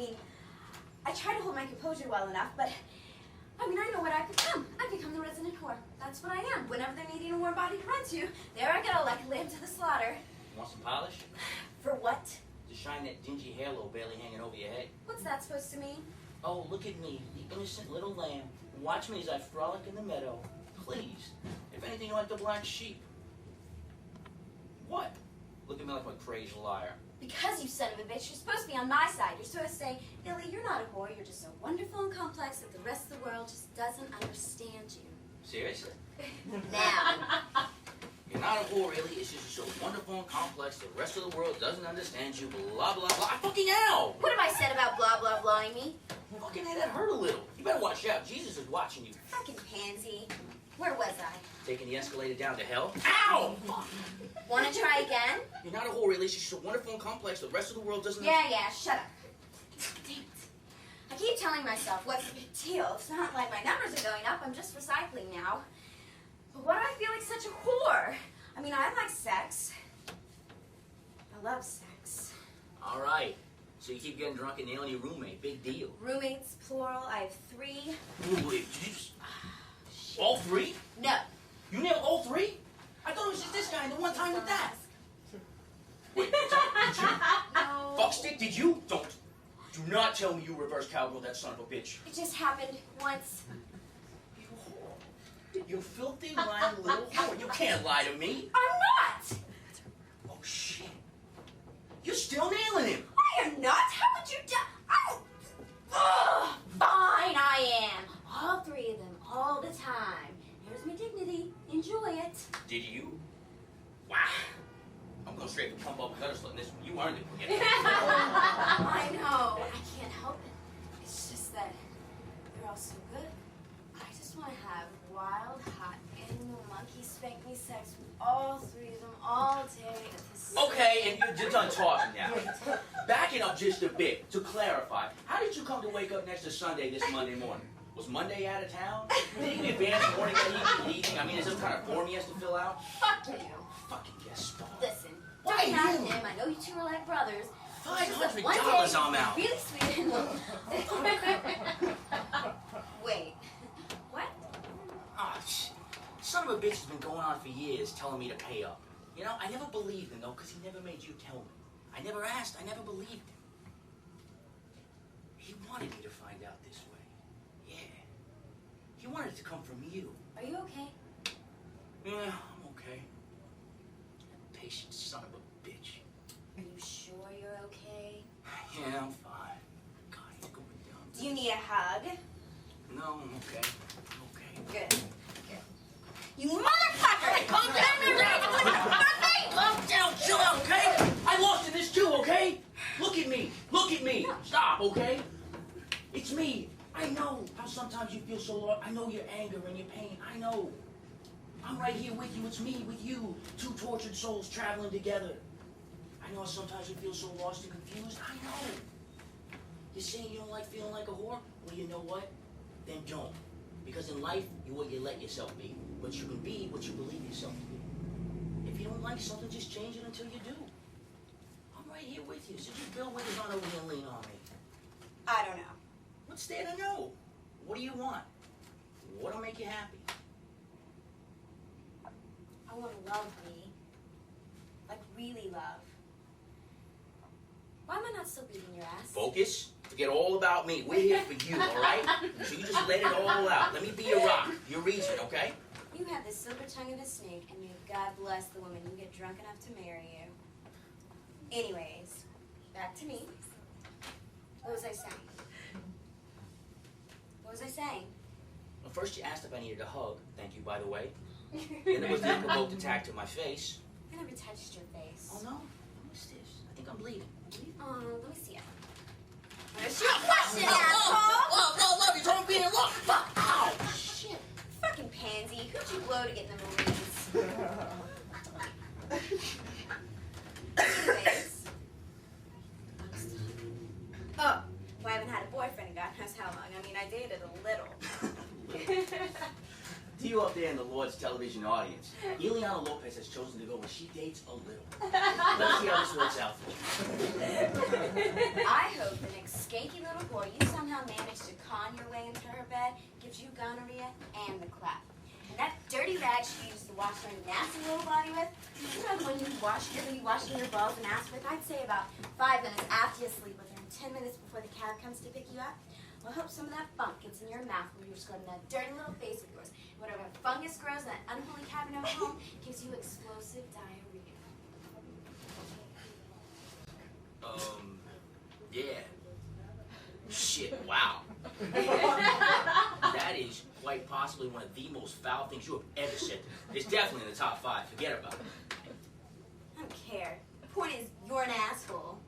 mean, I try to hold my composure well enough, but I mean, I know what I've become. I've become the resident whore. That's what I am. Whenever they're needing a warm body to run to, there I go, like a lamb to the slaughter. Want some polish? For what? To shine that dingy halo barely hanging over your head. What's that supposed to mean? Oh, look at me, the innocent little lamb. Watch me as I frolic in the meadow. Please, if anything, you're like the black sheep. What? Look at me like I'm a crazy liar. Because, you son of a bitch, you're supposed to be on my side. You're supposed to say, Illy, you're not a whore. You're just so wonderful and complex that the rest of the world just doesn't understand you. Seriously? Now. You're not a whore, really. It's just so wonderful and complex the rest of the world doesn't understand you. Blah, blah, blah. Fucking hell! What have I said about blah, blah, blahing me? Fucking hell, that hurt a little. You better watch out. Jesus is watching you. Fucking pansy. Where was I? Taking the escalator down to hell. Ow! Want to try again? You're not a whore, really. It's just so wonderful and complex the rest of the world doesn't Yeah, shut up. Damn it. I keep telling myself, what's the big deal? It's not like my numbers are going up. I'm just recycling now. But why do I feel like such a whore? I mean, I like sex. I love sex. All right. So you keep getting drunk and nailing your roommate. Big deal. Roommates, plural. I have 3. Wait, did you just... All 3? No. You nailed all 3? I thought it was just this guy and the one time with that. Wait, did you? No. Fuckstick, did you? Don't. Do not tell me you reverse cowgirl that son of a bitch. It just happened once. You whore. You filthy, lying little whore. You can't lie to me. I'm not. Oh, shit. You're still nailing him. I am not. How would you do? Oh, fine, I am. All 3 of them, all the time. Here's my dignity. Enjoy it. Did you? Wow. I'm going straight to pump up gutter slit in this one. You earned it. I know. I can't help it. It's just that they're all so good. I just want to have wild, hot, animal, monkey, spank me sex with all 3 of them all day at the same Okay, and you're done talking now. Backing up just a bit, to clarify, how did you come to wake up next to Sunday this Monday morning? Was Monday out of town? Did he advance morning that evening? I mean, is there some kind of form he has to fill out? Fuck you. Fucking yes, Paul. Listen, Why don't have you? him. I know you 2 are like brothers. $500 I'm out. Really sweet. Wait. What? Ah, son of a bitch has been going on for years telling me to pay up. You know, I never believed him, though, because he never made you tell me. I never asked. I never believed him. He wanted me to find out this way. Yeah. He wanted it to come from you. Are you okay? Yeah, I'm okay. Patient son of a bitch. Are you sure you're okay? Yeah, I'm fine. God, he's going down. Do you need a hug? No, I'm okay. I'm okay. Good. You motherfucker! Hey, calm down! Calm down, chill out, okay? I lost in this too, okay? Look at me. Look at me. Stop, okay? It's me. I know how sometimes you feel so lost. I know your anger and your pain. I know. I'm right here with you. It's me with you. 2 tortured souls traveling together. I know how sometimes you feel so lost and confused. I know. You're saying you don't like feeling like a whore? Well, you know what? Then don't. Because in life, you're what you let yourself be. But you can be what you believe yourself to be. If you don't like something, just change it until you do. I'm right here with you. So just build with it on over here and lean on me. I don't know. What's there to know? What do you want? What'll make you happy? I want to love me. Like, really love. Why am I not still beating your ass? Focus. Forget all about me. We're here for you, all right? So you just let it all out. Let me be your rock, your reason, okay? You have the silver tongue of a snake, and may God bless the woman who get drunk enough to marry you. Anyways, back to me. What was I saying? What was I saying? Well, first you asked if I needed a hug. Thank you, by the way. Then there was the unprovoked attack to my face. I never touched your face. Oh, no? What's this? I think I'm bleeding. Oh, let me see it. Where's your question, asshole? Love, you told me being in love. Fuck, ow. Shit. Fucking pansy. Who'd you blow to get in the Marines? Anyways. Oh, well, I haven't had a boyfriend in God knows how long. I mean, I dated a little. To you up there in the Lord's television audience, Julian Lopez has chosen to go where she dates a little. Let's see how this works out for you. I hope the next skanky little boy you somehow managed to con your way into her bed gives you gonorrhea and the clap. And that dirty rag she used to wash her nasty little body with, you know the one you be washing your balls and ass with, I'd say about 5 minutes after you sleep with her and 10 minutes before the cab comes to pick you up. Well, I hope some of that funk gets in your mouth when you're scrubbing that dirty little face of yours. Whatever fungus grows in that unholy cabin over home gives you explosive diarrhea. Yeah. Shit, wow. That is quite possibly one of the most foul things you have ever said. It's definitely in the top 5. Forget about it. I don't care. The point is, you're an asshole.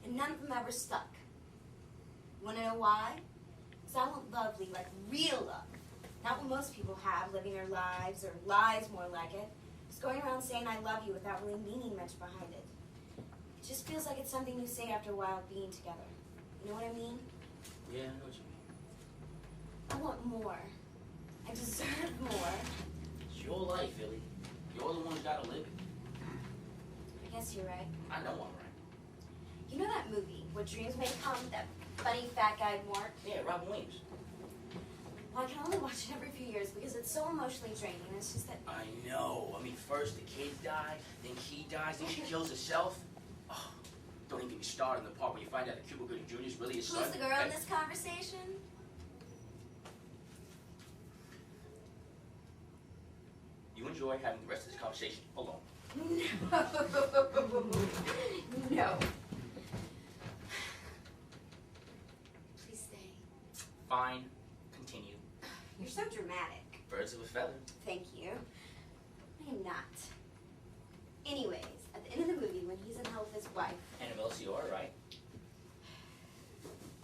And none of them ever stuck. You want to know why? Because I want lovely, like real love. Not what most people have, living their lives, or lies more like it. Just going around saying I love you without really meaning much behind it. It just feels like it's something you say after a while of being together. You know what I mean? Yeah, I know what you mean. I want more. I deserve more. It's your life, Philly. You're the one who's got to live it. I guess you're right. I know I'm right. You know that movie, What Dreams May Come, that funny fat guy Mark? Yeah, Robin Williams. Well, I can only watch it every few years because it's so emotionally draining. It's just that... I know. I mean, first the kid died, then he dies, then she kills herself. Oh, don't even get me started in the part when you find out that Cuba Gooding Jr. is really his son. Who's the girl in this conversation? You enjoy having the rest of this conversation alone. No. Please stay. Fine. Continue. You're so dramatic. Birds of a feather. Thank you. I am not. Anyways, at the end of the movie, when he's in hell with his wife, Annabelle Ciora, right?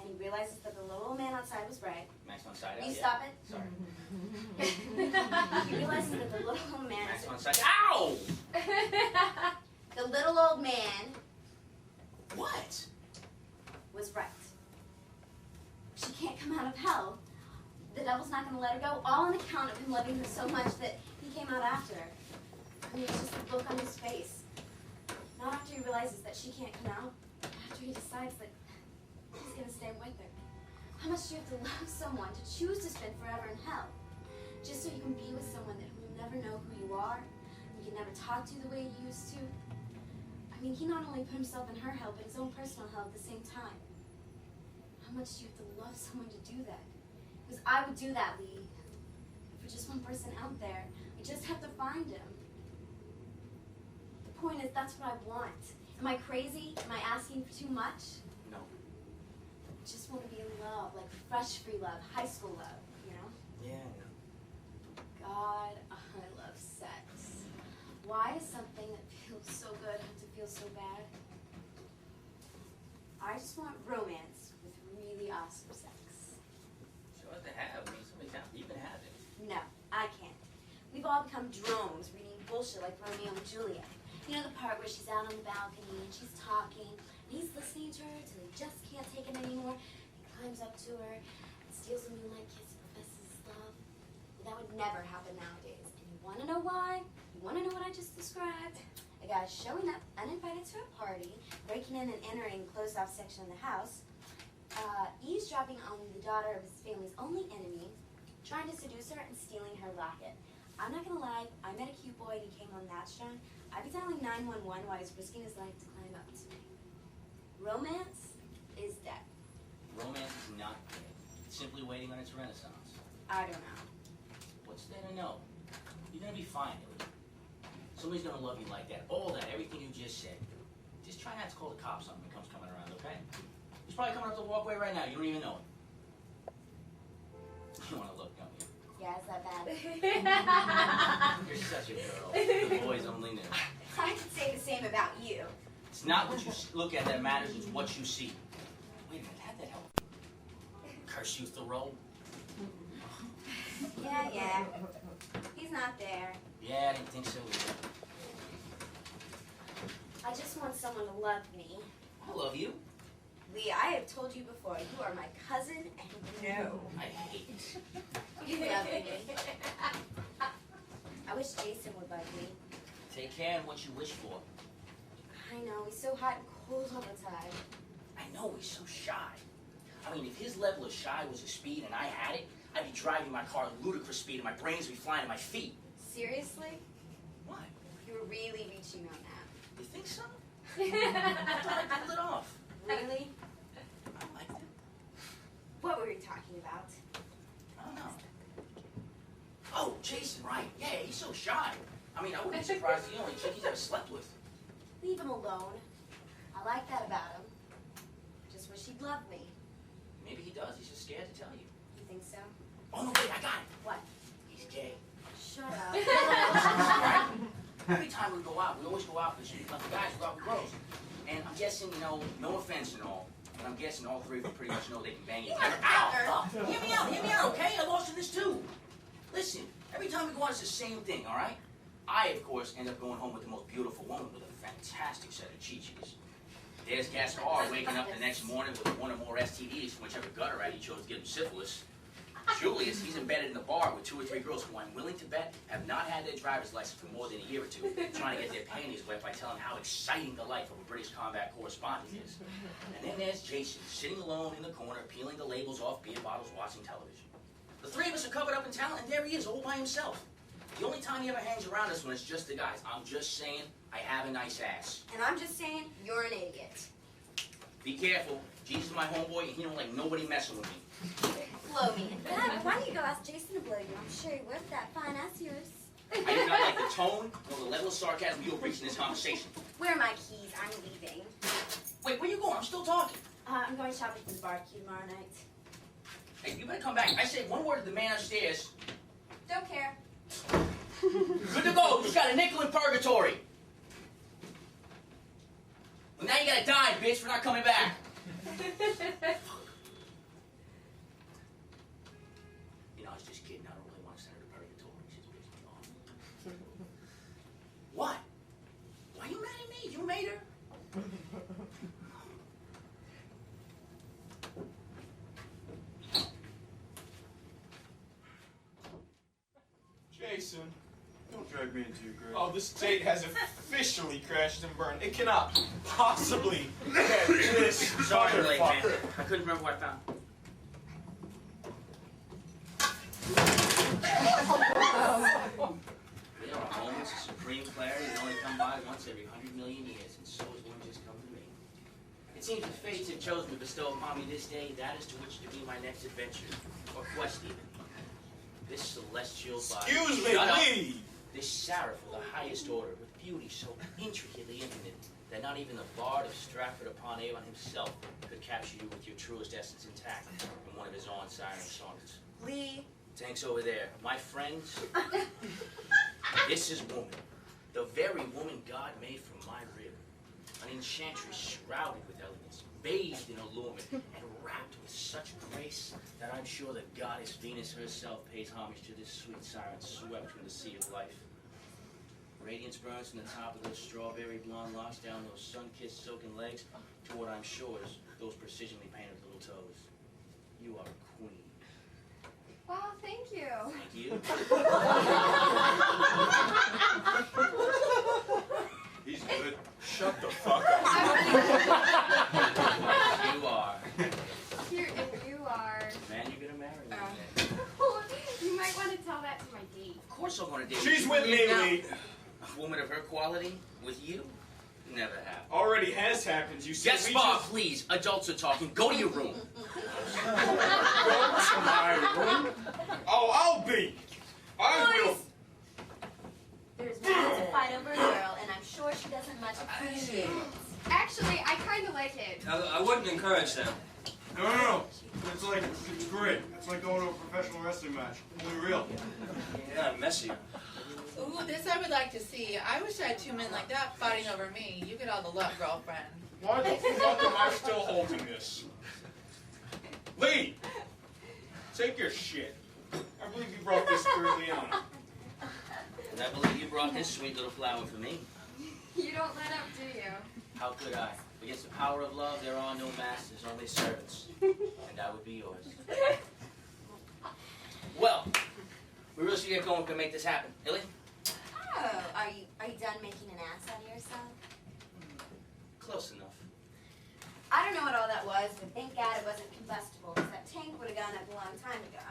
and he realizes that the little old man outside was right. Max von Sydow. Will you yeah. stop it? Sorry. He realizes that the little old man Max is... von Sydow. Ow! The little old man What? was right. She can't come out of hell. The devil's not going to let her go, all on account of him loving her so much that he came out after her. I mean, it's just the look on his face. Not after he realizes that she can't come out, after he decides that he's going to stay with her. How much do you have to love someone to choose to spend forever in hell? Just so you can be with someone that will never know who you are, and you can never talk to the way you used to. I mean, he not only put himself in her hell, but his own personal hell at the same time. How much do you have to love someone to do that? Because I would do that, Lee. For just one person out there, I just have to find him. The point is, that's what I want. Am I crazy? Am I asking for too much? No. I just want to be in love, like fresh free love, high school love, you know? Yeah. God, I love sex. Why does something that feels so good have to feel so bad? I just want romance with really awesome sex. Sure to have. I mean, so many times you can have it. No, I can't. We've all become drones reading bullshit like Romeo and Juliet. You know the part where she's out on the balcony and she's talking, and he's listening to her till he just can't take it anymore. He climbs up to her and steals a moonlight kiss and professes his love. That would never happen nowadays. And you want to know why? You want to know what I just described? A guy showing up uninvited to a party, breaking in and entering a closed-off section of the house, eavesdropping on the daughter of his family's only enemy, trying to seduce her and stealing her locket. I'm not going to lie, I met a cute boy and he came on that strong. I'd be dialing 911 while he's risking his life to climb up to me. Romance is dead. Romance is not dead. It's simply waiting on its renaissance. I don't know. What's there to know? You're gonna be fine, Hilly. Somebody's gonna love you like that. All that, everything you just said. Just try not to call the cops on him when he comes coming around, okay? He's probably coming up the walkway right now. You don't even know it. You wanna look, don't you? Yeah, is that bad? You're such a girl. The boys only knew. I could say the same about you. It's not what you look at that matters, it's what you see. Wait a minute, how'd that help? Curse you, Thoreau. Yeah. He's not there. Yeah, I didn't think so either. I just want someone to love me. I love you. Lee, I have told you before, you are my cousin, and no. I hate You love me. I wish Jason would like me. Take care of what you wish for. I know, he's so hot and cold all the time. I know, he's so shy. I mean, if his level of shy was a speed and I had it, I'd be driving my car at ludicrous speed and my brains would be flying at my feet. Seriously? What? You were really reaching on that. You think so? I thought I pulled it off. Really? I liked it. What were we talking about? I don't know. Oh, Jason, right. Yeah, he's so shy. I mean, I wouldn't be surprised if he's the only chick he's ever slept with. Leave him alone. I like that about him. Just wish he'd love me. Maybe he does. He's just scared to tell you. You think so? Oh, no, wait, I got it. What? He's gay. Shut up. Every time we go out, we always go out with the guys, we go out with girls. And I'm guessing, you know, no offense and all, but I'm guessing all three of them pretty much know they can bang each other. Ow! Oh, hear me out, okay? I lost in this too. Listen, every time we go out, it's the same thing, all right? I, of course, end up going home with the most beautiful woman with a fantastic set of chi-chis. There's Gaspar waking up the next morning with one or more STDs from whichever gutter rat he chose to give him syphilis. Julius, he's embedded in the bar with 2 or 3 girls who I'm willing to bet have not had their driver's license for more than a year or two, trying to get their panties wet by telling how exciting the life of a British combat correspondent is. And then there's Jason, sitting alone in the corner, peeling the labels off beer bottles, watching television. The three of us are covered up in talent, and there he is, all by himself. The only time he ever hangs around us when it's just the guys. I'm just saying, I have a nice ass. And I'm just saying, you're an idiot. Be careful. Jesus is my homeboy, and he don't like nobody messing with me. Blow me. Dad, why don't you go ask Jason to blow you? I'm sure he would, that fine ass yours. I do not like the tone or the level of sarcasm you are bringing in this conversation. Where are my keys? I'm leaving. Wait, where you going? I'm still talking. I'm going shopping for the barbecue tomorrow night. Hey, you better come back. I said one word to the man upstairs. Don't care. Good to go. You got a nickel in purgatory. Well, now you got a dime, bitch, for not coming back. You know, I was just kidding. I don't really want to send her to purgatory. She's pissed me off. What? Why are you mad at me? You made her. Jason, don't drag me into your grave. Oh, this date has officially crashed and burned. It cannot possibly get this Sorry I'm late, man. motherfucker. I couldn't remember what I found. There are moments of supreme clarity that only come by once every 100 million years, and so has one just come to me. It seems the fates have chosen to bestow upon me this day that is to which to be my next adventure, or quest even. This celestial body. Excuse me, Shut up. please. This seraph of the highest order, with beauty so intricately infinite that not even the Bard of Stratford-upon-Avon himself could capture you with your truest essence intact in one of his awe-inspiring sonnets. Lee. Tanks over there. My friends, this is woman. The very woman God made from my rib. An enchantress shrouded with elegance, bathed in allurement, and wrapped with such grace that I'm sure the goddess Venus herself pays homage to this sweet siren swept from the sea of life. Radiance burns from the top of those strawberry blonde locks down those sun-kissed silken legs to what I'm sure is those precisionally painted little toes. You are a queen. Wow, thank you. Thank you. He's good. Shut the fuck up. You are. Here, if you are. Man, you're gonna marry me. Man. You might want to tell that to my date. Of course I want to date She's you. with me, Now, Lee. a woman of her quality with you? Never happened. Already has happened. You see, Yes, we Bob, just- please. Adults are talking. Go to your room. Go to my room. Oh, I'll be. I will. There's no need to fight over a girl, and I'm sure she doesn't much appreciate it. Actually, I kind of like it. I wouldn't encourage them. No. It's great. It's like going to a professional wrestling match. Only real. Yeah, messier. Ooh, this I would like to see. I wish I had 2 men like that fighting over me. You get all the love, girlfriend. Why the fuck am I still holding this? Lee! Take your shit. I believe you brought this through Leandro. And I believe you brought this sweet little flower for me. You don't let up, do you? How could I? Against the power of love, there are no masters, only servants. And I would be yours. Well, We really should get going. We can make this happen. Illy? Oh, are you done making an ass out of yourself? Close enough. I don't know what all that was, but thank God it wasn't combustible, because that tank would have gone up a long time ago.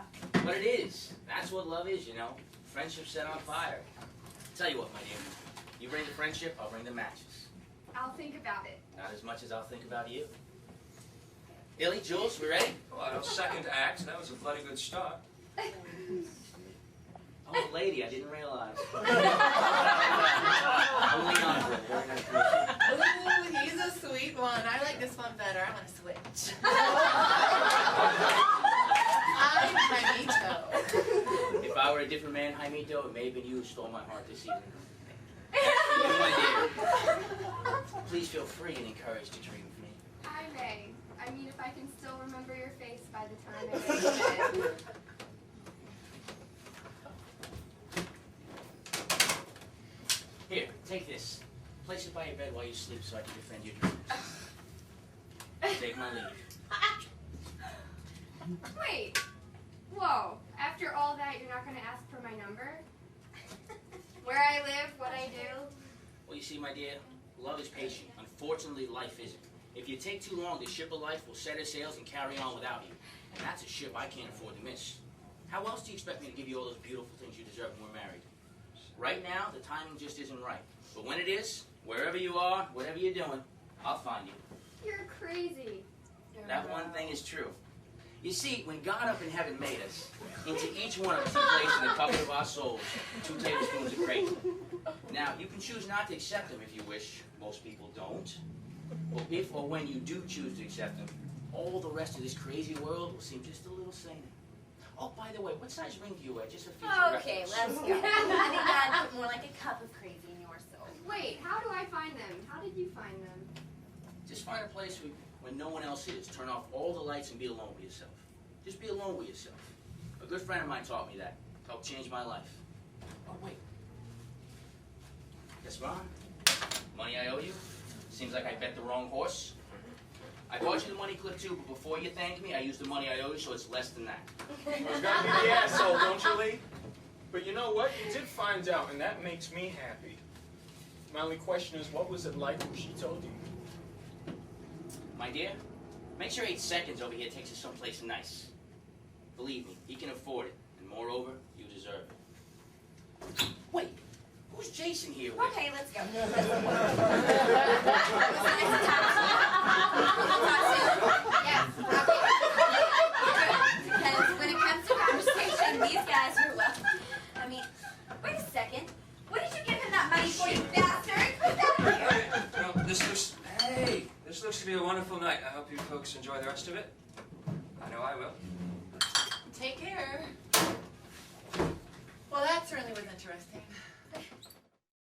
But it is. That's what love is, you know. Friendship set on fire. Tell you what, my dear. You bring the friendship, I'll bring the matches. I'll think about it. Not as much as I'll think about you. Illy, Jules, we ready? Well, second act. That was a bloody good start. Oh, lady, I didn't realize. Only Leandro. Very nice to meet Ooh, he's a sweet one. I like this one better. I want to switch. I'm Jaimito. you. If I were a different man, Jaimito, it may have been you who stole my heart this evening. My dear, please feel free and encouraged to dream of me. I may. I mean, if I can still remember your face by the time I go to bed. Here, take this. Place it by your bed while you sleep so I can defend your dreams. Take my leave. Wait. Whoa. After all that, you're not going to ask for my number? Where I live, what I do? Well, you see, my dear, love is patient. Unfortunately, life isn't. If you take too long, the ship of life will set her sails and carry on without you. And that's a ship I can't afford to miss. How else do you expect me to give you all those beautiful things you deserve when we're married? Right now, the timing just isn't right. But when it is, wherever you are, whatever you're doing, I'll find you. You're crazy. That one thing is true. You see, when God up in heaven made us, into each one of us he placed in the cupboard of our souls 2 tablespoons of crazy. Now, you can choose not to accept them if you wish. Most people don't. But if or when you do choose to accept them, all the rest of this crazy world will seem just a little saner. Oh, by the way, what size ring do you wear? Just for future Okay, reference. let's go. I think I'd put more like a cup of crazy in your soul. Wait, how do I find them? How did you find them? Just find a place when no one else is. Turn off all the lights and be alone with yourself. Just be alone with yourself. A good friend of mine taught me that. It helped change my life. Oh, wait. Guess what? Money I owe you? Seems like I bet the wrong horse. I bought you the money clip too, but before you thank me, I used the money I owe you, so it's less than that. You've got to be the asshole, don't you, Lee? But you know what? You did find out, and that makes me happy. My only question is, what was it like when she told you? My dear, make sure 8 seconds over here takes us someplace nice. Believe me, he can afford it, and moreover, you deserve it. Wait, who's Jason here with? Okay, let's go. Yes. Because when it comes to conversation, these guys are, well, I mean, wait a second. What did you give him that money for, you bastard? Put that here. Well, this looks to be a wonderful night. I hope you folks enjoy the rest of it. I know I will. Take care. Well, that certainly was interesting.